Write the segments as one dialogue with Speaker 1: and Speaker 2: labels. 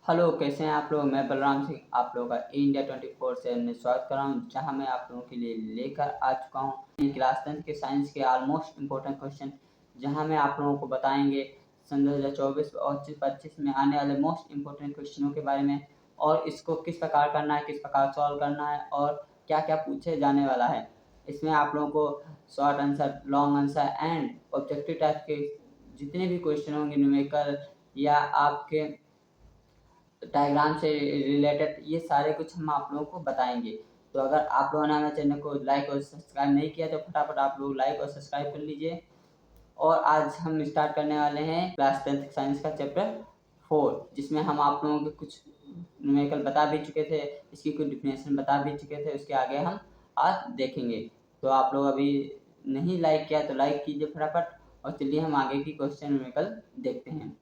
Speaker 1: Hello, कैसे हैं आप लोग? मैं बलराम सिंह आप लोगों का इंडिया 24 चैनल में स्वागत कर रहा हूँ, जहाँ मैं आप लोगों के लिए लेकर आ चुका हूँ क्लास 10 के साइंस के ऑलमोस्ट इम्पोर्टेंट क्वेश्चन, जहाँ मैं आप लोगों को बताएंगे सन 2024 और 25 में आने वाले मोस्ट इम्पोर्टेंट क्वेश्चनों के बारे में, और इसको किस प्रकार करना है, किस प्रकार सॉल्व करना है और क्या क्या पूछे जाने वाला है। इसमें आप लोगों को short answer, long answer and objective type के जितने भी क्वेश्चन होंगे, न्यूमेरिकल या आपके डायग्राम से रिलेटेड, ये सारे कुछ हम आप लोगों को बताएंगे। तो अगर आप लोगों ने हमारे चैनल को लाइक और सब्सक्राइब नहीं किया तो फटाफट आप लोग लाइक और सब्सक्राइब कर लीजिए। और आज हम स्टार्ट करने वाले हैं क्लास 10 साइंस का चैप्टर 4, जिसमें हम आप लोगों के कुछ न्यूमेरिकल बता भी चुके थे, इसकी कुछ डिफिनेशन बता भी चुके थे। उसके आगे हम आज देखेंगे। तो आप लोग अभी नहीं लाइक किया तो लाइक कीजिए फटाफट, और चलिए हम आगे की क्वेश्चन न्यूमेरिकल देखते हैं।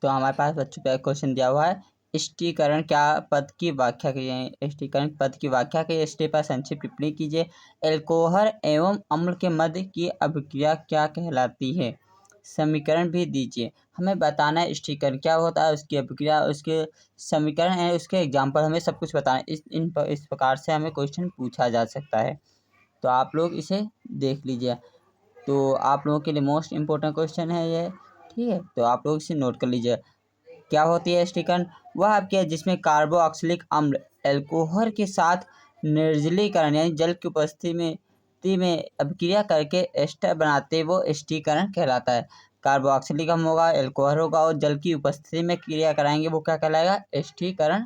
Speaker 1: तो हमारे पास बच्चों का क्वेश्चन दिया हुआ है, स्टीकरण क्या पद की व्याख्या कीजिए। स्टीकरण पद की व्याख्या के स्टेप पर संक्षिप्त टिप्पणी कीजिए। एल्कोहल एवं अम्ल के मध्य की अभिक्रिया क्या कहलाती है। समीकरण भी दीजिए। हमें बताना है स्टीकरण क्या होता है, उसकी अभिक्रिया, उसके समीकरण है, उसके एग्जाम्पल, हमें सब कुछ बताना है। इस प्रकार से हमें क्वेश्चन पूछा जा सकता है। तो आप लोग इसे देख लीजिए। तो आप लोगों के लिए मोस्ट इम्पोर्टेंट क्वेश्चन है ये, ठीक है। तो आप लोग इसे नोट कर लीजिए। क्या होती है स्टीकरण? वह आपके जिसमें कार्बोक्सिलिक अम्ल एल्कोहल के साथ निर्जलीकरण यानी जल की उपस्थिति में अभिक्रिया करके एस्टर बनाते, वो स्टीकरण कहलाता है। कार्बोक्सिलिक अम्ल होगा, एल्कोहल होगा और जल की उपस्थिति में क्रिया कराएंगे, वो क्या कहलाएगा? स्टीकरण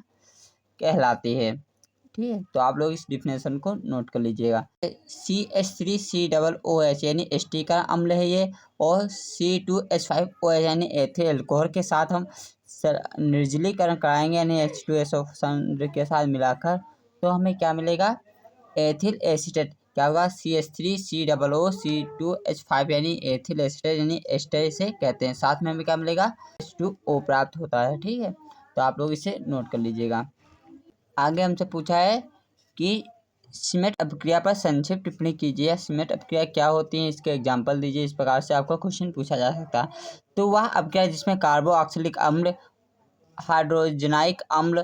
Speaker 1: कहलाती है, ठीक है। तो आप लोग इस डिफिनेशन को नोट कर लीजिएगा। CH3COOH यानी स्टीकरण अम्ल है ये, और C2H5OH यानी एथिल एल्कोहल के साथ हम निर्जलीकरण कराएंगे यानी H2SO के साथ मिलाकर, तो हमें क्या मिलेगा? Ethyl acetate. क्या होगा? CH3COOC2H5 यानी एथिल एसीटेट यानी एस्टर इसे कहते हैं। साथ में हमें क्या मिलेगा? H2O प्राप्त होता है, ठीक है। तो आप लोग इसे नोट कर लीजिएगा। आगे हमसे पूछा है कि सीमेंट अभिक्रिया पर संक्षिप्त टिप्पणी कीजिए। सीमेंट अभिक्रिया क्या होती है, इसके एग्जाम्पल दीजिए। इस प्रकार से आपका क्वेश्चन पूछा जा सकता है। तो वह अभिक्रिया जिसमें कार्बोक्सिलिक अम्ल हाइड्रोजनाइक अम्ल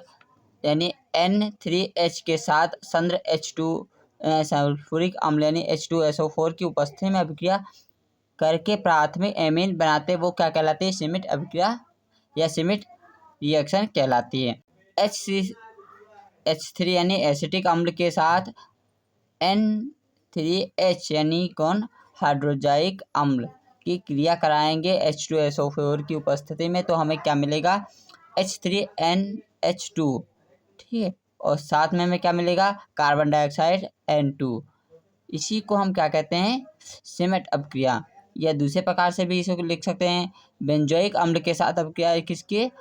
Speaker 1: यानी N3H के साथ संद्र H2 सल्फ्यूरिक अम्ल यानी H2SO4 की उपस्थिति में अभिक्रिया करके प्राथमिक एमीन बनाते, वो क्या कहलाती है? सीमेंट अभिक्रिया या सीमेंट रिएक्शन कहलाती है। H3 यानी एसिटिक अम्ल के साथ N3H यानी कौन? हाइड्रोजाइक अम्ल की क्रिया कराएंगे H2SO4 की उपस्थिति में, तो हमें क्या मिलेगा? H3NH2, ठीक है। और साथ में हमें क्या मिलेगा? Carbon dioxide N2। इसी को हम क्या कहते हैं? सीमेंट अभिक्रिया। या दूसरे प्रकार से भी इसको लिख सकते हैं, बेंजोइक अम्ल के साथ अभिक्रिया किसकी?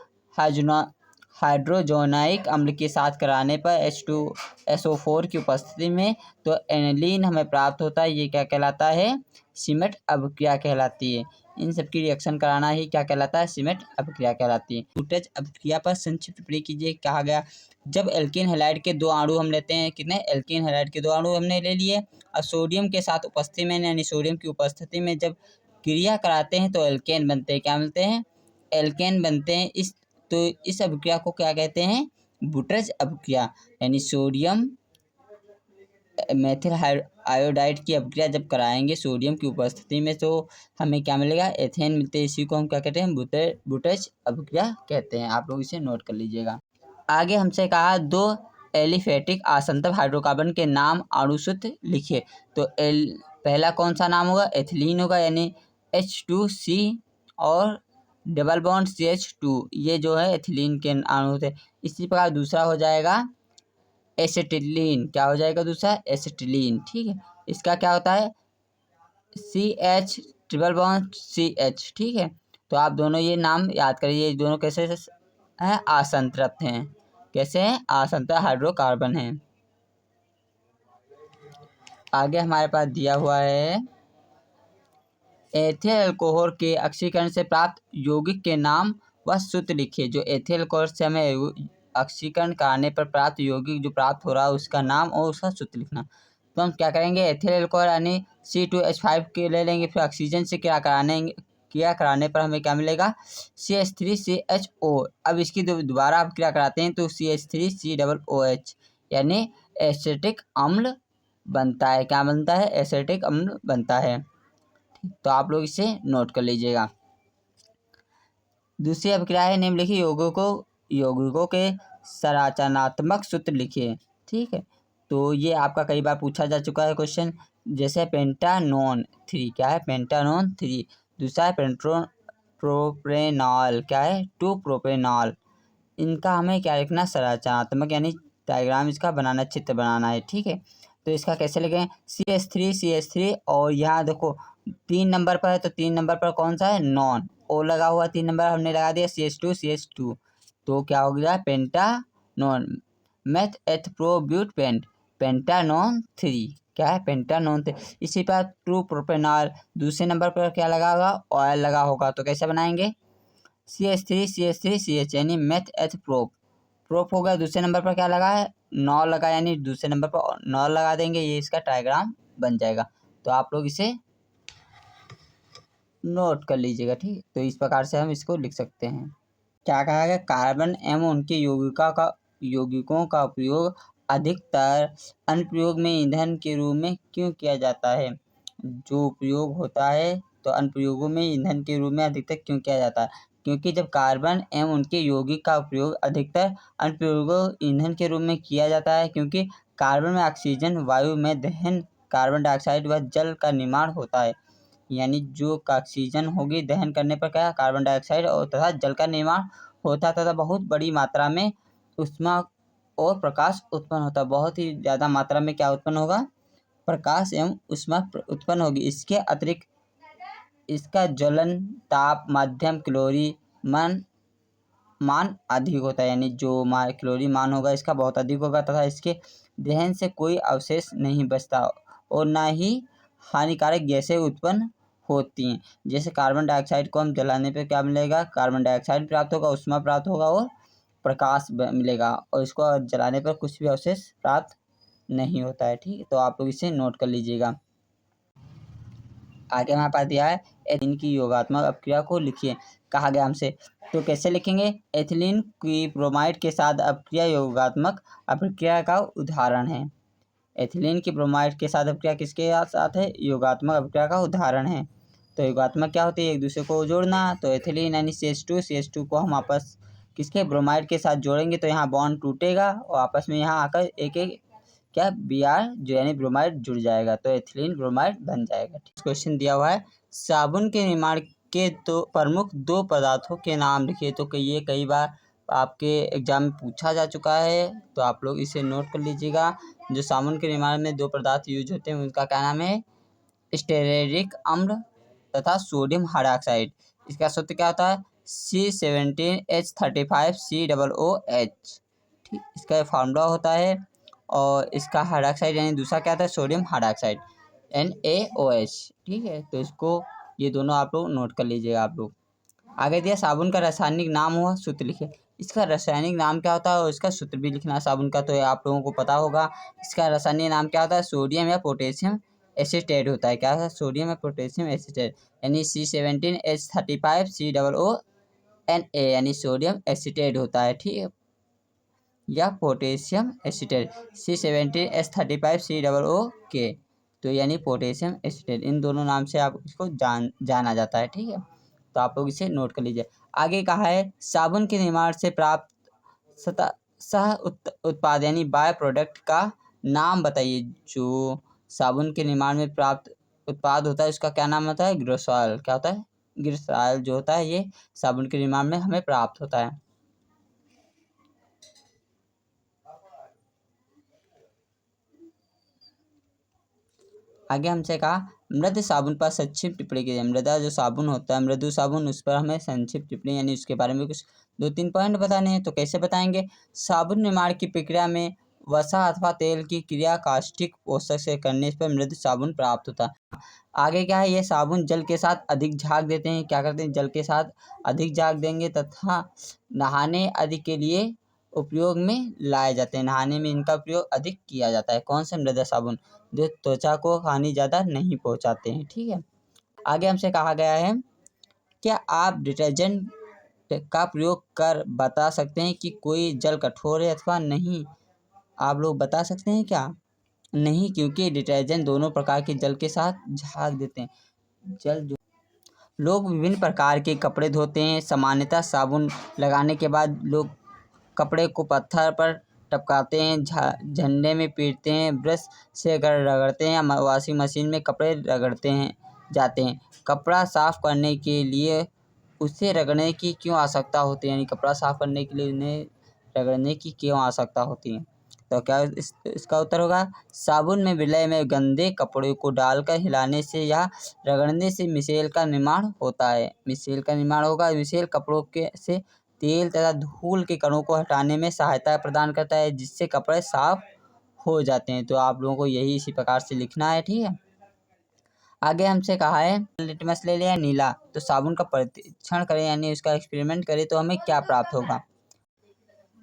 Speaker 1: हाइड्रोजोनाइक अम्ल के साथ कराने पर H2SO4 की उपस्थिति में, तो एनिलीन हमें प्राप्त होता है। ये क्या कहलाता है? सीमेंट अभिक्रिया कहलाती है। इन सब की रिएक्शन कराना ही क्या कहलाता है? सीमेंट अभिक्रिया कहलाती है। ब्यूटेज अभिक्रिया पर संक्षिप्त टिप्पणी कीजिए। कहा गया, जब एल्कीन हैलाइड के दो अणु हम लेते हैं, कितने? एल्कीन हैलाइड के दो अणु हमने ले लिए, और सोडियम के साथ उपस्थिति में यानी सोडियम की उपस्थिति में जब क्रिया कराते हैं तो एल्केन बनते हैं। क्या मिलते हैं? एल्केन बनते हैं। इस अभिक्रिया को क्या कहते हैं? ब्यूटेज अभिक्रिया। यानी सोडियम मेथिल आयोडाइड की अभिक्रिया जब कराएंगे सोडियम की उपस्थिति में, तो हमें क्या मिलेगा? एथेन मिलते हैं। इसी को हम क्या कहते हैं? ब्यूटेज अभिक्रिया कहते हैं। आप लोग इसे नोट कर लीजिएगा। आगे हमसे कहा, दो एलिफेटिक आसंतव हाइड्रोकार्बन के नाम अणुसूत्र लिखिए। तो पहला कौन सा नाम होगा? एथिलीन होगा, यानी H2C और डबल बॉन्ड CH2, ये जो है एथिलीन के अणु होते हैं। इसी प्रकार दूसरा हो जाएगा एसिटिलीन। क्या हो जाएगा दूसरा? एसिटिलीन, ठीक है। इसका क्या होता है? CH ट्रिपल बॉन्ड CH, ठीक है। तो आप दोनों ये नाम याद करिए। ये दोनों कैसे हैं? आसंतृप्त हैं। कैसे हैं? आसंतृप्त हाइड्रोकार्बन हैं। आगे हमारे पास दिया हुआ है, एथिल अल्कोहल के ऑक्सीकरण से प्राप्त यौगिक के नाम व सूत्र लिखिए। जो एथिल अल्कोहल से हमें ऑक्सीकरण कराने पर प्राप्त यौगिक जो प्राप्त हो रहा है, उसका नाम और उसका सूत्र लिखना। तो हम क्या करेंगे? एथिल अल्कोहल यानी C2H5 के ले लेंगे, फिर ऑक्सीजन से क्या क्रिया कराने पर हमें क्या मिलेगा, CH3CHO। अब इसकी दोबारा आप क्रिया कराते हैं तो CH3COOH यानी एसिटिक अम्ल बनता है। क्या बनता है, एसिटिक अम्ल बनता है। तो आप लोग इसे नोट कर लीजिएगा। दूसरी अभिक्रिया है निम्नलिखित यौगिकों के संरचनात्मक सूत्र लिखिए। ठीक है, तो ये आपका कई बार पूछा जा चुका है क्वेश्चन। जैसे पेंटानोन 3, क्या है, पेंटानोन 3। दूसरा है प्रोप्रेनॉल, क्या है, 2 प्रोप्रेनॉल। इनका हमें क्या लिखना, संरचनात्मक यानी डायग्राम इसका बनाना, चित्र बनाना है। ठीक है, तो इसका कैसे लिखें, CH3 और यहाँ देखो 3 नंबर पर है तो 3 नंबर पर कौन सा है, नॉन, ओ लगा हुआ 3 नंबर हमने लगा दिया CH2 तो क्या हो गया, पेंटानोन। मेथ एथ प्रोब्यूट पेंटानोन 3, क्या है, पेंटानोन 3। इसी पर 2 प्रोपेनॉल, दूसरे नंबर पर क्या लगा होगा, ऑयल लगा होगा। तो कैसे बनाएंगे, CH3 यानी मेथ एथ प्रोप हो गया। दूसरे नंबर पर क्या लगा है, नॉल लगा, यानी दूसरे नंबर पर नॉल लगा देंगे, ये इसका डायग्राम बन जाएगा। तो आप लोग इसे नोट कर लीजिएगा। ठीक, तो इस प्रकार से हम इसको लिख सकते हैं। क्या कहा गया, कार्बन एवं उनके यौगिकों का उपयोग अधिकतर अनुप्रयोग में ईंधन के रूप में क्यों किया जाता है। जो उपयोग होता है तो अनुप्रयोगों में ईंधन के रूप में अधिकतर क्यों किया जाता है, क्योंकि जब कार्बन एवं उनके यौगिक का उपयोग अधिकतर अनुप्रयोगों ईंधन के रूप में किया जाता है, क्योंकि कार्बन में ऑक्सीजन वायु में दहन कार्बन डाइऑक्साइड व जल का निर्माण होता है। यानी जो ऑक्सीजन होगी दहन करने पर क्या, कार्बन डाइऑक्साइड और तथा जल का निर्माण होता है तथा बहुत बड़ी मात्रा में ऊष्मा और प्रकाश उत्पन्न होता है। बहुत ही ज़्यादा मात्रा में क्या उत्पन्न होगा, प्रकाश एवं ऊष्मा उत्पन्न होगी। इसके अतिरिक्त इसका ज्वलन ताप मध्यम कैलोरी मान अधिक होता है, यानी जो कैलोरी मान होगा इसका बहुत अधिक होगा तथा इसके दहन से कोई अवशेष नहीं बचता और ना ही हानिकारक गैसें उत्पन्न होती हैं। जैसे कार्बन डाइऑक्साइड को हम जलाने पे क्या मिलेगा, कार्बन डाइऑक्साइड प्राप्त होगा, ऊष्मा प्राप्त होगा और प्रकाश मिलेगा, और इसको जलाने पर कुछ भी अवशेष प्राप्त नहीं होता है। ठीक है, तो आप लोग इसे नोट कर लीजिएगा। आगे हमारे पास दिया है एथिलीन की योगात्मक अपक्रिया को लिखिए, कहा गया हमसे। तो कैसे लिखेंगे, एथिलीन की ब्रोमाइड के साथ अपक्रिया योगात्मक अपक्रिया का उदाहरण है। एथिलीन की ब्रोमाइड के साथ अपक्रिया किसके साथ है, योगात्मक अपक्रिया का उदाहरण है। तो योगात्मक क्या होती है, एक दूसरे को जोड़ना। तो एथिलीन यानी CH2 को हम आपस किसके, ब्रोमाइड के साथ जोड़ेंगे तो यहाँ बॉन्ड टूटेगा और आपस में यहाँ आकर एक एक क्या, Br जो यानी ब्रोमाइड जुड़ जाएगा, तो एथिलीन ब्रोमाइड बन जाएगा। क्वेश्चन दिया हुआ है, साबुन के निर्माण के प्रमुख 2 पदार्थों के नाम लिखिए। तो ये कई बार आपके एग्जाम में पूछा जा चुका है, तो आप लोग इसे नोट कर लीजिएगा। जो साबुन के निर्माण में 2 पदार्थ यूज होते हैं उनका क्या नाम है, स्टेरेरिक अम्ल तथा सोडियम हाइड्रॉक्साइड। इसका सूत्र क्या होता है, C17H35COOH। ठीक, इसका फार्मूला होता है। और इसका हाइड्रॉक्साइड यानी दूसरा क्या था, सोडियम हाइड्रॉक्साइड NaOH। ठीक है, तो इसको ये दोनों आप लोग नोट कर लीजिएगा। आप लोग आगे दिया, साबुन का रासायनिक नाम हुआ, सूत्र लिखिए। इसका रासायनिक नाम क्या होता है और इसका सूत्र भी लिखना है साबुन का, तो ये आप लोगों को पता होगा। इसका रासायनिक नाम क्या होता है, सोडियम या पोटेशियम एसीटेट होता है। क्या है, सोडियम या पोटेशियम एसीटेट, यानी C17H35COONA यानी सोडियम एसीटेट होता है। ठीक है, या पोटेशियम एसीटेट C17H35COOK, तो यानी पोटेशियम एसीटेट। इन दोनों नाम से आप इसको जाना जाता है। ठीक है, तो आप लोग इसे नोट कर लीजिए। आगे कहा है, साबुन के निर्माण से प्राप्त सह उत्पाद यानी बाय प्रोडक्ट का नाम बताइए। जो साबुन के निर्माण में प्राप्त उत्पाद होता है उसका क्या नाम होता है, ग्लिसरॉल। क्या होता है, ग्लिसरॉल जो होता है ये साबुन के निर्माण में हमें प्राप्त होता है। आगे हमसे कहा, मृद साबुन पर संक्षिप्त टिप्पणी कीजिए। मृदा जो साबुन होता है, मृदु साबुन, उस पर हमें संक्षिप्त टिप्पणी यानी उसके बारे में कुछ 2-3 पॉइंट बताने हैं। तो कैसे बताएंगे, साबुन निर्माण की प्रक्रिया में वसा अथवा तेल की क्रिया कास्टिक पोषक से करने पर मृदु साबुन प्राप्त होता है। आगे क्या है, ये साबुन जल के साथ अधिक झाग देते हैं। क्या करते हैं, जल के साथ अधिक झाग देंगे तथा नहाने आदि के लिए उपयोग में लाए जाते हैं। नहाने में इनका प्रयोग अधिक किया जाता है। कौन से, मृदा साबुन, जो त्वचा को हानि ज़्यादा नहीं पहुंचाते हैं। ठीक है, आगे हमसे कहा गया है क्या आप डिटर्जेंट का प्रयोग कर बता सकते हैं कि कोई जल कठोर है अथवा नहीं? आप लोग बता सकते हैं क्या? नहीं, क्योंकि डिटर्जेंट दोनों प्रकार के जल के साथ झाग देते हैं। जल जो लोग विभिन्न प्रकार के कपड़े धोते हैं। सामान्यतः साबुन लगाने के बाद लोग कपड़े को पत्थर पर टपकाते हैं, झंडे में पीटते हैं, ब्रश से रगड़ते हैं या वॉशिंग मशीन में कपड़े रगड़ते हैं जाते हैं। कपड़ा साफ करने के लिए उसे रगड़ने की क्यों आवश्यकता होती है? यानी कपड़ा साफ करने के लिए उन्हें रगड़ने की क्यों आवश्यकता होती है? तो क्या इसका उत्तर होगा साबुन में विलय में गंदे कपड़े को डालकर हिलाने से या रगड़ने से मिसेल का निर्माण होता है। मिसेल का निर्माण होगा। मिसेल कपड़ों के से तेल तथा धूल के कणों को हटाने में सहायता प्रदान करता है, जिससे कपड़े साफ हो जाते हैं। तो आप लोगों को यही इसी प्रकार से लिखना है, ठीक है। आगे हमसे कहा है लिटमस ले लिया नीला, तो साबुन का परीक्षण करें यानी उसका एक्सपेरिमेंट करें तो हमें क्या प्राप्त होगा?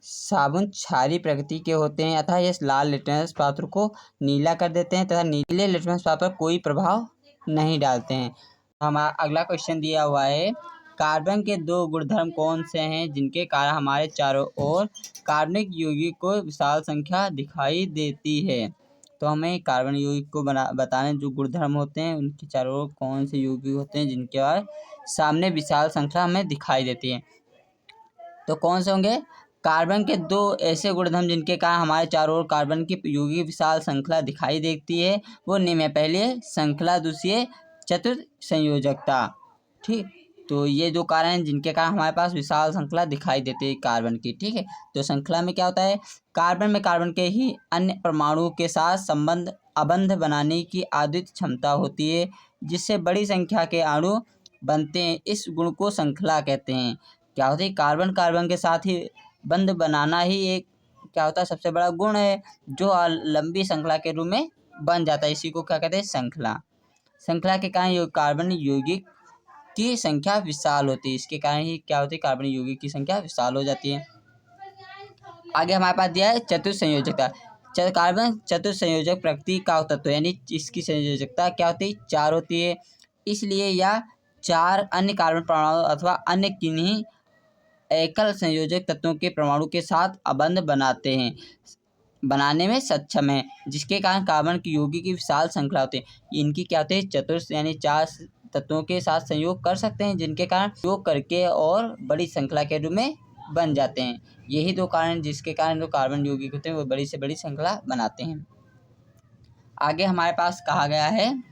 Speaker 1: साबुन क्षारीय प्रकृति के होते हैं अतः ये लाल लिटमस पात्र को नीला कर देते हैं तथा नीले लिटमस पात्र पर कोई प्रभाव नहीं डालते हैं। हमारा अगला क्वेश्चन दिया हुआ है, कार्बन के 2 गुणधर्म कौन से हैं जिनके कारण हमारे चारों ओर कार्बनिक यौगिक को विशाल संख्या दिखाई देती है? तो हमें कार्बन यौगिक को बताने जो गुणधर्म होते हैं उनके चारों ओर कौन से यौगिक होते हैं जिनके बाद सामने विशाल संख्या हमें दिखाई देती है। तो कौन से होंगे? कार्बन के 2 ऐसे गुणधर्म जिनके कारण हमारे चारों ओर कार्बन की यौगिक विशाल श्रृंखला दिखाई देती है वो निम्न है। पहले श्रृंखला, दूसरी चतुर्थ संयोजकता, ठीक। तो ये जो कारण हैं जिनके कारण हमारे पास विशाल श्रृंखला दिखाई देती है कार्बन की, ठीक है। तो श्रृंखला में क्या होता है? कार्बन में कार्बन के ही अन्य परमाणुओं के साथ अबंध बनाने की अद्वितीय क्षमता होती है, जिससे बड़ी संख्या के अणु बनते हैं। इस गुण को श्रृंखला कहते हैं। क्या होती है? कार्बन कार्बन के साथ ही बंध बनाना ही एक क्या होता है सबसे बड़ा गुण है जो लंबी श्रृंखला के रूप में बन जाता है। इसी को क्या कहते हैं? श्रृंखला। श्रृंखला के कारण कार्बन यौगिक की संख्या विशाल होती है। इसके कारण ही क्या होती है? कार्बन यौगिक की संख्या विशाल हो जाती है। आगे हमारे पास दिया है चतुर्थ संयोजकता। कार्बन चतुर्थ संयोजक प्रकृति का तत्व यानी इसकी संयोजकता क्या होती है? 4 होती है। इसलिए यह 4 अन्य कार्बन परमाणु अथवा अन्य किन्हीं एकल संयोजक तत्वों के परमाणु के साथ अबंध बनाने में सक्षम है, जिसके कारण कार्बन की यौगिक की विशाल श्रृंखला होती है। इनकी क्या होती है? चतुर्थ यानी 4 तत्वों के साथ संयोग कर सकते हैं, जिनके कारण योग करके और बड़ी श्रृंखला के रूप में बन जाते हैं। यही 2 कारण जिसके कारण जो कार्बन यौगिक होते हैं वो बड़ी से बड़ी श्रृंखला बनाते हैं। आगे हमारे पास कहा गया है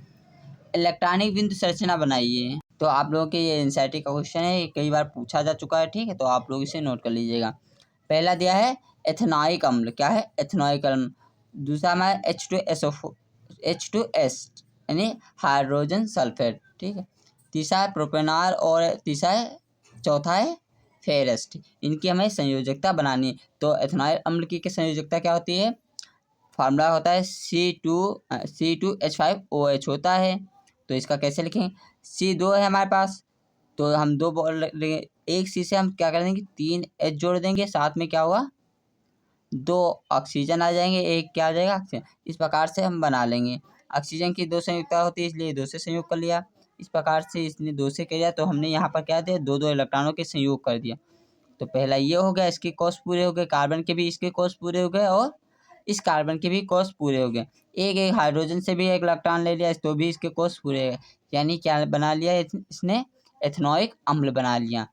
Speaker 1: इलेक्ट्रॉनिक बिंदु संरचना बनाइए। तो आप लोगों के ये एनसीईआरटी का क्वेश्चन है, कई बार पूछा जा चुका है, ठीक है। तो आप लोग इसे नोट कर लीजिएगा। पहला दिया है एथेनॉइक अम्ल। क्या है? एथेनॉइक अम्ल। दूसरा हमारा H2S यानी हाइड्रोजन सल्फेट, ठीक है। तीसरा है प्रोपेनॉल और चौथा है फेरस। इनकी हमें संयोजकता बनानी। तो एथेनॉइक अम्ल की संयोजकता क्या होती है? फार्मूला होता है C2H5OH होता है। तो इसका कैसे लिखें? C2 है हमारे पास, तो हम 2 बोल लेंगे। एक C से हम क्या कर देंगे? 3 H जोड़ देंगे, साथ में क्या हुआ? 2 ऑक्सीजन आ जाएंगे, एक क्या आ जाएगा? ऑक्सीजन। इस प्रकार से हम बना लेंगे। ऑक्सीजन की 2 संयुक्ता होती है इसलिए 2 से संयोग कर लिया। इस प्रकार से इसने 2 से किया तो हमने यहाँ पर क्या दिया? 2 इलेक्ट्रॉनों के संयोग कर दिया। तो पहला ये हो गया, इसके कोष पूरे हो गए। कार्बन के भी इसके कोष पूरे हो गए और इस कार्बन के भी कोष पूरे हो गए। एक हाइड्रोजन से भी एक इलेक्ट्रॉन ले लिया तो भी इसके कोष पूरे हो गए। यानी क्या बना लिया इसने? एथेनॉइक अम्ल बना लिया।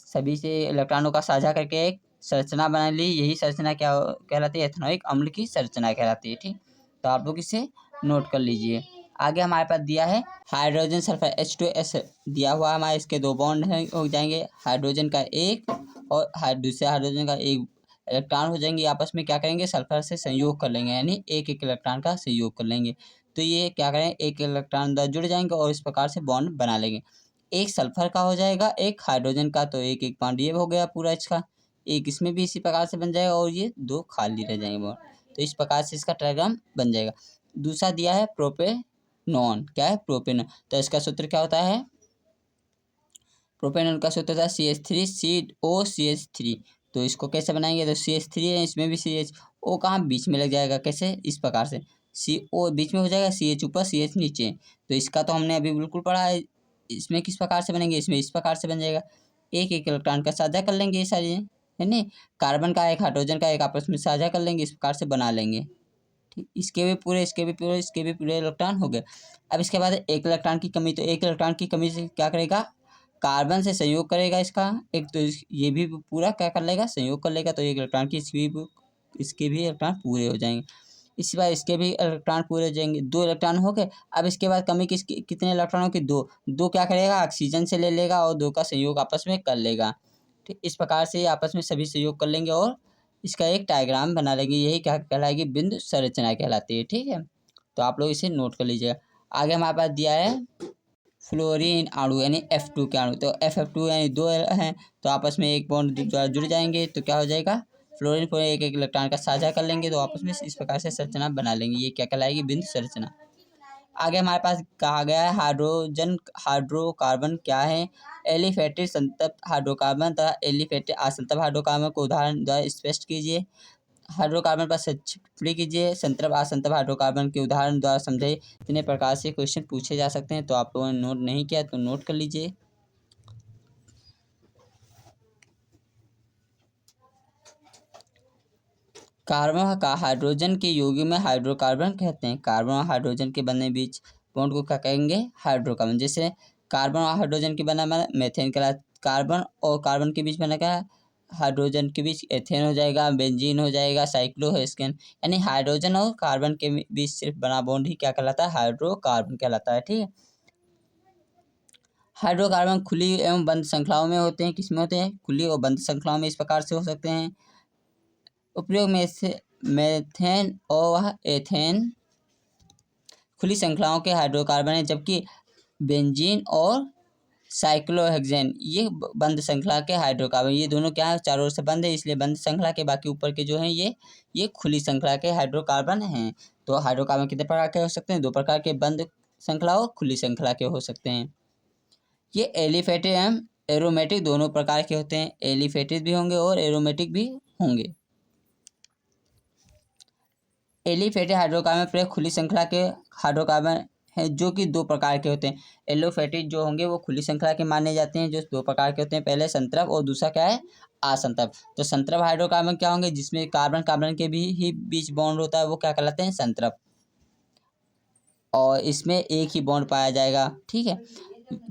Speaker 1: सभी से इलेक्ट्रॉनों का साझा करके एक संरचना बना ली। यही संरचना क्या कहलाती है? एथेनॉइक अम्ल की संरचना कहलाती है, ठीक। तो आप लोग इसे नोट कर लीजिए। आगे हमारे पास दिया है हाइड्रोजन सल्फर H2S दिया हुआ हमारे इसके 2 बॉन्ड हो जाएंगे। हाइड्रोजन का एक और दूसरे हाइड्रोजन का एक इलेक्ट्रॉन हो जाएंगे। आपस में क्या करेंगे? सल्फर से संयोग कर लेंगे, यानी एक इलेक्ट्रॉन का संयोग कर लेंगे। तो ये क्या करें? एक इलेक्ट्रॉन जुड़ जाएंगे और इस प्रकार से बॉन्ड बना लेंगे। एक सल्फर का हो जाएगा, एक हाइड्रोजन का, तो एक बॉन्ड ये हो गया पूरा इसका। एक इसमें भी इसी प्रकार से बन जाएगा और ये 2 खाली रह जाएंगे बॉन्ड। तो इस प्रकार से इसका ट्रायग्राम बन जाएगा। दूसरा दिया है प्रोपेनॉन। क्या है? प्रोपेनॉन। तो इसका सूत्र क्या होता है? प्रोपेनॉन का सूत्र होता है CH3COCH3। तो इसको कैसे बनाएंगे? तो CH3 है, इसमें भी CHO कहाँ? बीच में लग जाएगा। कैसे? इस प्रकार से CO बीच में हो जाएगा, CH ऊपर CH नीचे। तो इसका तो हमने अभी बिल्कुल पढ़ा है इसमें किस प्रकार से बनेंगे, इसमें इस प्रकार से बन जाएगा, एक एक इलेक्ट्रॉन का साझा कर लेंगे ये सारी, है नहीं, कार्बन का एक हाइड्रोजन का एक आपस में साझा कर लेंगे, इस प्रकार से बना लेंगे। ठीक, इसके भी पूरे, इसके भी पूरे, इसके भी पूरे इलेक्ट्रॉन हो गए। अब इसके बाद एक इलेक्ट्रॉन की कमी, तो एक इलेक्ट्रॉन की कमी से क्या करेगा, कार्बन से संयोग करेगा इसका एक, तो ये भी पूरा क्या कर लेगा, संयोग कर लेगा, तो एक इलेक्ट्रॉन की इसके भी इलेक्ट्रॉन पूरे हो जाएंगे। इसी बार इसके भी इलेक्ट्रॉन पूरे हो जाएंगे, 2 इलेक्ट्रॉन हो गए। अब इसके बाद कमी किसकी, कितने इलेक्ट्रॉनों की, 2, 2 क्या करेगा, ऑक्सीजन से ले लेगा और 2 का संयोग आपस में कर लेगा। ठीक, इस प्रकार से आपस में सभी संयोग कर लेंगे और इसका एक डायग्राम बना लेंगे, यही क्या कहलाएगी, बिंदु संरचना कहलाती है। ठीक है, तो आप लोग इसे नोट कर लीजिएगा। आगे हमारे पास दिया है फ्लोरीन अणु यानी F2 के अणु, तो F2 यानी 2 हैं, तो आपस में एक बॉन्ड जुड़ जाएंगे, तो क्या हो जाएगा, फ्लोरीन को एक एक इलेक्ट्रॉन का साझा कर लेंगे, तो आपस में इस प्रकार से संरचना बना लेंगे, ये क्या कहलाएगी, बिंदु संरचना। आगे हमारे पास कहा गया है हाइड्रोजन हाइड्रोकार्बन क्या है, एलिफेटिक संतप्त हाइड्रोकार्बन तथा एलिफेटिक असंतप्त हाइड्रोकार्बन को उदाहरण द्वारा स्पष्ट कीजिए। हाइड्रोकार्बन पर संक्षिप्त टिप्पणी कीजिए। संतृप्त असंतृप्त हाइड्रोकार्बन के उदाहरण द्वारा समझाइए। इतने प्रकार से क्वेश्चन पूछे जा सकते हैं, तो आप लोगों ने नोट नहीं किया तो नोट कर लीजिए। कार्बन का हाइड्रोजन के यौगिक में हाइड्रोकार्बन कहते हैं। कार्बन और हाइड्रोजन के बनने बीच बॉन्ड को क्या कहेंगे, हाइड्रोकार्बन। जैसे कार्बन और हाइड्रोजन के बना मेथेन कहलाता है। कार्बन और कार्बन के बीच बना क्या, हाइड्रोजन के बीच एथेन हो जाएगा, बेंजीन हो जाएगा, साइक्लोहेक्सेन। यानी हाइड्रोजन और कार्बन के बीच सिर्फ बना बॉन्ड ही क्या कहलाता है, हाइड्रोकार्बन कहलाता है। ठीक है, हाइड्रोकार्बन खुली एवं बंद श्रृंखलाओं में होते हैं। किसमें होते हैं, खुली और बंद श्रृंखलाओं में इस प्रकार से हो सकते हैं। उपयोग में से मेथेन और एथेन खुली श्रृंखलाओं के हाइड्रोकार्बन है, जबकि बेंजीन और साइक्लोहेक्सेन ये बंद श्रृंखला के हाइड्रोकार्बन, ये दोनों क्या है, चारों ओर से बंद है, इसलिए बंद श्रृंखला के, बाकी ऊपर के जो हैं ये खुली श्रृंखला के हाइड्रोकार्बन हैं। तो हाइड्रोकार्बन कितने प्रकार के हो सकते हैं, 2 प्रकार के, बंद श्रृंखला और खुली श्रृंखला के हो सकते हैं। ये एलिफेटिक एवं एरोमेटिक दोनों प्रकार के होते हैं। एलिफेटिक भी होंगे और एरोमेटिक भी होंगे। एलिफेटिक हाइड्रोकार्बन प्लस खुली श्रृंखला के हाइड्रोकार्बन है, जो कि 2 प्रकार के होते हैं। एलोफेटिक जो होंगे वो खुली श्रृंखला के माने जाते हैं, जो 2 प्रकार के होते हैं। पहले संतृप्त और दूसरा क्या है, असंतृप्त। तो संतृप्त हाइड्रोकार्बन क्या होंगे, जिसमें कार्बन कार्बन के भी ही बीच बॉन्ड होता है, वो क्या कहलाते हैं, संतृप्त, और इसमें एक ही बॉन्ड पाया जाएगा। ठीक है,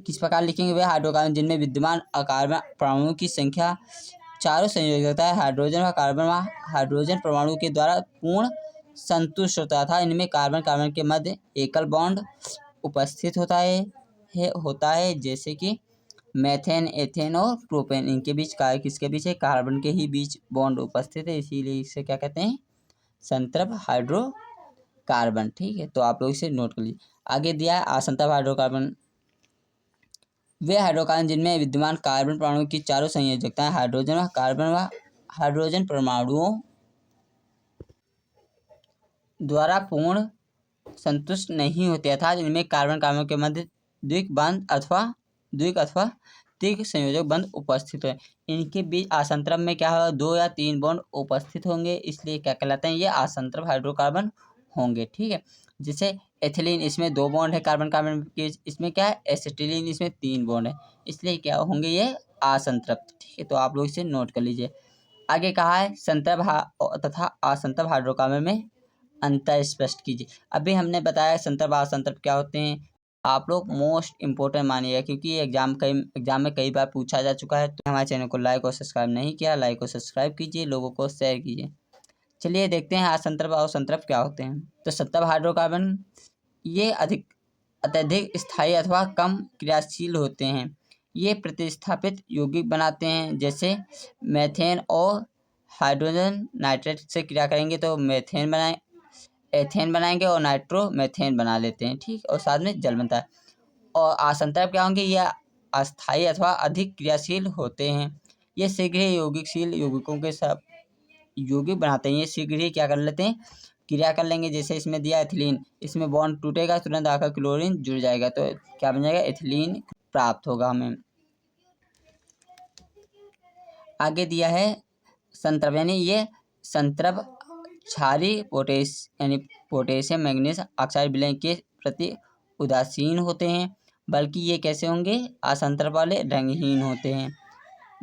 Speaker 1: किस प्रकार लिखेंगे, वे हाइड्रोकार्बन जिनमें विद्यमान अकार्बन परमाणुओं की संख्या चारों संयोजकता है, हाइड्रोजन व कार्बन व हाइड्रोजन परमाणु के द्वारा पूर्ण संतुष्ट होता था। इनमें कार्बन कार्बन के मध्य एकल बॉन्ड उपस्थित होता है, जैसे कि मेथेन, एथेन और प्रोपेन। इनके बीच किसके बीच है, कार्बन के ही बीच बॉन्ड उपस्थित है, इसीलिए इसे क्या कहते हैं, संतृप्त हाइड्रोकार्बन। ठीक है, तो आप लोग इसे नोट कर लीजिए। आगे दिया है असंतृप्त हाइड्रोकार्बन, वे हाइड्रोकार्बन जिनमें विद्यमान कार्बन परमाणु की चारों संयोजकताएं हाइड्रोजन व कार्बन व हाइड्रोजन परमाणुओं द्वारा पूर्ण संतुष्ट नहीं होते, अर्थात इनमें कार्बन कार्बन के मध्य द्विक अथवा त्रिक संयोजक बंध उपस्थित है। इनके बीच असंतृप्त में क्या होगा, 2 या 3 बॉन्ड उपस्थित होंगे, इसलिए क्या कहलाते हैं, ये असंतृप्त हाइड्रोकार्बन होंगे। ठीक है, जैसे एथिलीन, इसमें 2 बॉन्ड है कार्बन कार्बन के, इसमें क्या है, एसिटिलीन, इसमें 3 बॉन्ड है, इसलिए क्या होंगे, ये असंतृप्त। ठीक है, तो आप लोग इसे नोट कर लीजिए। आगे कहा है संतृप्त तथा असंतृप्त हाइड्रोकार्बन में अंतर स्पष्ट कीजिए। अभी हमने बताया संतृप्त असंतृप्त क्या होते हैं, आप लोग मोस्ट इंपॉर्टेंट मानिएगा, क्योंकि ये एग्जाम में कई बार पूछा जा चुका है। तो हमारे चैनल को लाइक और सब्सक्राइब नहीं किया, लाइक और सब्सक्राइब कीजिए, लोगों को शेयर कीजिए। चलिए देखते हैं असंतृप्त और संतृप्त क्या होते हैं। तो संतृप्त हाइड्रोकार्बन ये अत्यधिक स्थायी अथवा कम क्रियाशील होते हैं। ये प्रतिस्थापित यौगिक बनाते हैं, जैसे मेथेन और हाइड्रोजन नाइट्रेट से क्रिया करेंगे तो एथेन बनाएंगे और नाइट्रोमेथेन बना लेते हैं। ठीक, और साथ में जल बनता है। और असंतृप्त क्या होंगे, यह अस्थायी अथवा अधिक क्रियाशील होते हैं। ये शीघ्र ही यौगिकशील यौगिकों के सब यौगिक बनाते हैं। ये शीघ्र ही क्या कर लेते हैं, क्रिया कर लेंगे। जैसे इसमें दिया एथिलीन, इसमें बॉन्ड टूटेगा, तुरंत आकर क्लोरीन जुड़ जाएगा, तो क्या बन जाएगा, एथिलीन प्राप्त होगा हमें। आगे दिया है संतृप्त, यानी ये संतृप्त क्षारीय पोटेशियम मैग्नीज ऑक्साइड विलयन के प्रति उदासीन होते हैं। बल्कि ये कैसे होंगे, असंतृप्त वाले रंगहीन होते हैं।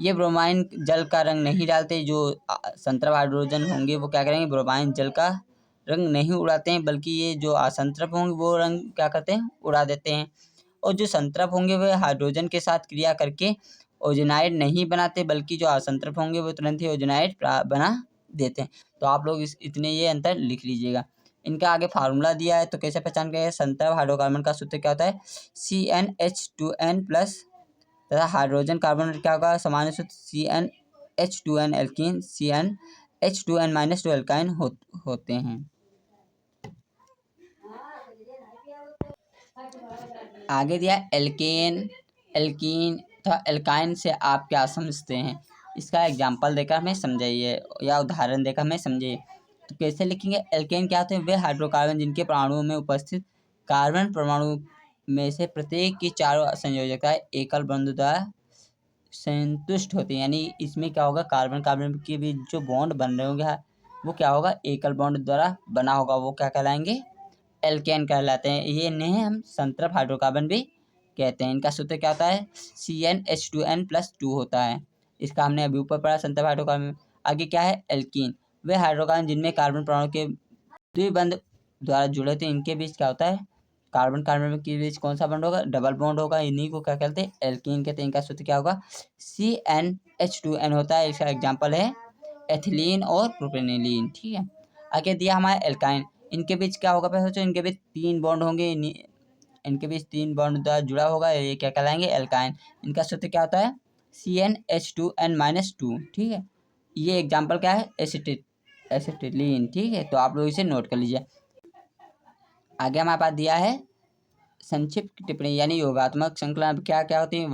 Speaker 1: ये ब्रोमाइन जल का रंग नहीं डालते। जो संतृप्त हाइड्रोजन होंगे वो क्या करेंगे, ब्रोमाइन जल का रंग नहीं उड़ाते हैं, बल्कि ये जो असंतृप्त होंगे वो रंग क्या करते हैं, उड़ा देते हैं। और जो संतृप्त होंगे वे हाइड्रोजन के साथ क्रिया करके ओजोनाइड नहीं बनाते, बल्कि जो असंतृप्त होंगे वो तुरंत ही ओजोनाइड बना देते हैं। तो आप लोग इतने ये अंतर लिख लीजिएगा। इनका आगे फार्मूला दिया है, तो कैसे पहचान करेंगे, संतृप्त हाइड्रोकार्बन का सूत्र क्या होता है, CnH2n+ तथा हाइड्रोजन कार्बन क्या होगा, सामान्य सूत्र CnH2n एल्कीन, CnH2n-2 एल्काइन होते हैं। आगे दिया एल्केन, एल्कीन तथा एल्काइन से आप क्या समझते हैं, इसका एग्जाम्पल देकर हमें समझाइए या उदाहरण देकर हमें समझाइए। तो कैसे लिखेंगे, एल्केन क्या होते हैं, वे हाइड्रोकार्बन जिनके परमाणुओं में उपस्थित कार्बन परमाणु में से प्रत्येक की चारों संयोजकताएं एकल बंधु द्वारा संतुष्ट होती है। यानी इसमें क्या होगा, कार्बन कार्बन के बीच जो बॉन्ड बन रहे होंगे वो क्या होगा, एकल बॉन्ड द्वारा बना होगा, वो क्या कहलाएंगे, एल्केन कहलाते हैं। ये इन्हें हम संतृप्त हाइड्रोकार्बन भी कहते हैं। इनका सूत्र क्या होता है, CnH2n+2 होता है। इसका हमने अभी ऊपर पढ़ा संतृप्त हाइड्रोकार्बन। आगे क्या है, एल्कीन, वे हाइड्रोकार्बन जिनमें कार्बन परमाणु के द्विबंध द्वारा जुड़े होते हैं। इनके बीच क्या होता है, कार्बन कार्बन के बीच कौन सा बॉन्ड होगा, डबल बॉन्ड होगा। इन्हीं को क्या कहते हैं, एल्कीन कहते हैं। इनका सूत्र क्या होगा, CnH2n होता है। इसका एग्जाम्पल है एथिलीन और प्रोपेनिलीन। ठीक है, आगे दिया हमारा एल्काइन, इनके बीच क्या होगा, पहले सोचो, इनके बीच 3 बॉन्ड होंगे, इनके बीच 3 बॉन्ड द्वारा जुड़ा होगा, ये क्या कहलाएंगे, एल्काइन। इनका सूत्र क्या होता है, CnH2n-2। ठीक है, ये एग्जाम्पल क्या है, एसिटिलीन। ठीक है, तो आप लोग इसे नोट कर लीजिए। आगे हमारे पास दिया है संक्षिप्त टिप्पणी, यानी योगात्मक श्रृंखला क्या क्या होती है,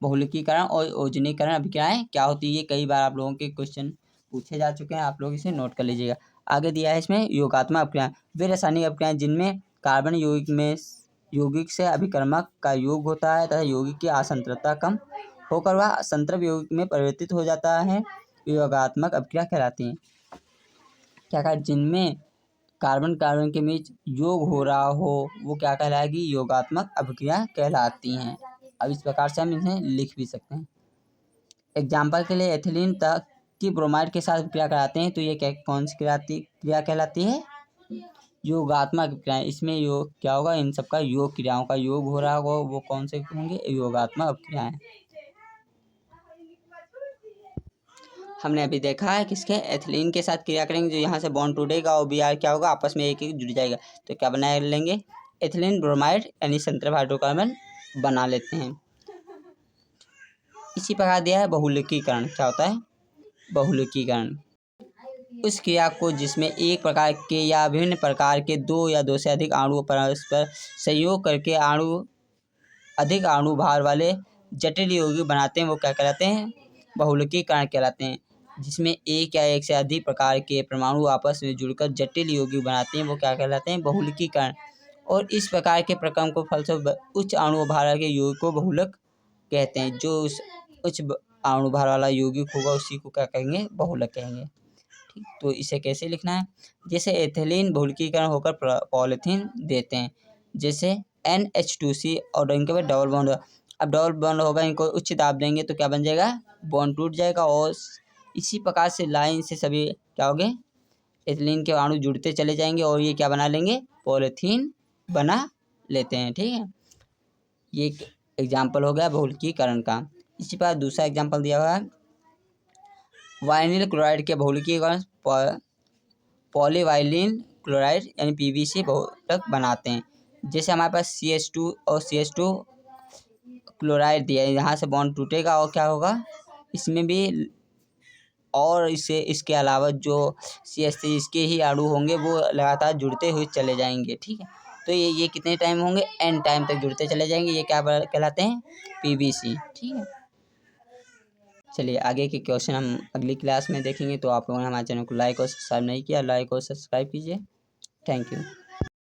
Speaker 1: बहुलकीकरण और ओजनीकरण अभिक्रियाएं क्या होती है। ये कई बार आप लोगों के क्वेश्चन पूछे जा चुके हैं, आप लोग इसे नोट कर लीजिएगा। आगे दिया है इसमें योगात्मक अभिक्रियाएं, वे रासायनिक अभिक्रियाएं जिनमें कार्बन यौगिक से अभिकर्मक का योग होता है तथा यौगिक की असंतृप्तता कम होकर वह संतृप्त यौगिक में परिवर्तित हो जाता है, योगात्मक अभिक्रिया कहलाती हैं। क्या कहा, जिनमें कार्बन कार्बन के बीच योग हो रहा हो वो क्या कहलाएगी, योगात्मक अभिक्रिया कहलाती हैं। अब इस प्रकार से हम इन्हें लिख भी सकते हैं। एग्जाम्पल के लिए एथिलीन तक की ब्रोमाइड के साथ क्रिया कराते हैं, तो ये कौन सी क्रिया कहलाती है, योगात्मक क्रियाएं। इसमें योग क्या होगा, इन सबका योग, क्रियाओं का योग हो रहा होगा, वो कौन से होंगे, योगात्मक क्रियाएं। हमने अभी देखा है किसके, एथिलीन के साथ क्रिया करेंगे, जो यहाँ से बॉन्ड टूटेगा और Br क्या होगा, आपस में एक जुड़ जाएगा, तो क्या बना लेंगे, एथिलीन ब्रोमाइड यानी संतृप्त हाइड्रोकार्बन बना लेते हैं। इसी प्रकार दिया है बहुलकीकरण, क्या होता है, बहुलकीकरण उस क्रिया को जिसमें एक प्रकार के या विभिन्न प्रकार के 2 या 2 से अधिक अणु परस्पर संयोग करके अधिक अणु भार वाले जटिल यौगिक बनाते हैं, वो क्या कहलाते हैं, बहुलकीकरण कहलाते हैं। जिसमें एक या एक से अधिक प्रकार के परमाणु आपस में जुड़कर जटिल यौगिक बनाते हैं, वो क्या कहलाते हैं, बहुलकीकरण। और इस प्रकार के प्रक्रम को फलस्वरूप उच्च अणु भार के यौगिक को बहुलक कहते हैं। जो उस उच्च अणु भार वाला यौगिक होगा उसी को क्या कहेंगे, बहुलक कहेंगे। ठीक, तो इसे कैसे लिखना है, जैसे एथिलीन बहुलकीकरण होकर पॉलीथीन देते हैं, जैसे NH2C और इनके बाद डबल बॉन्ड। अब डबल बॉन्ड होगा, इनको उच्च दाब देंगे तो क्या बन जाएगा, बॉन्ड टूट जाएगा। और इसी प्रकार से लाइन से सभी क्या हो गए, एथिलीन के अणु जुड़ते चले जाएंगे और ये क्या बना लेंगे, पॉलीथीन बना लेते हैं। ठीक है, ये एक एग्जाम्पल हो गया बहुलकीकरण का। इसी पर दूसरा एग्जाम्पल दिया हुआ है, वाइनिल क्लोराइड के बहुलकीकरण पॉलीवाइलिन क्लोराइड यानी PVC बहुलक बनाते हैं। जैसे हमारे पास CH2 और CH2 क्लोराइड दिया है, यहाँ से बॉन्ड टूटेगा और क्या होगा, इसमें भी और इसके अलावा जो CH3 इसके ही अणु होंगे वो लगातार जुड़ते हुए चले जाएंगे। ठीक है, तो ये कितने टाइम होंगे, N टाइम तक जुड़ते चले जाएंगे, ये क्या कहलाते हैं, PVC। ठीक है, चलिए आगे के क्वेश्चन हम अगली क्लास में देखेंगे। तो आप लोगों ने हमारे चैनल को लाइक और सब्सक्राइब नहीं किया, लाइक और सब्सक्राइब कीजिए। Thank you.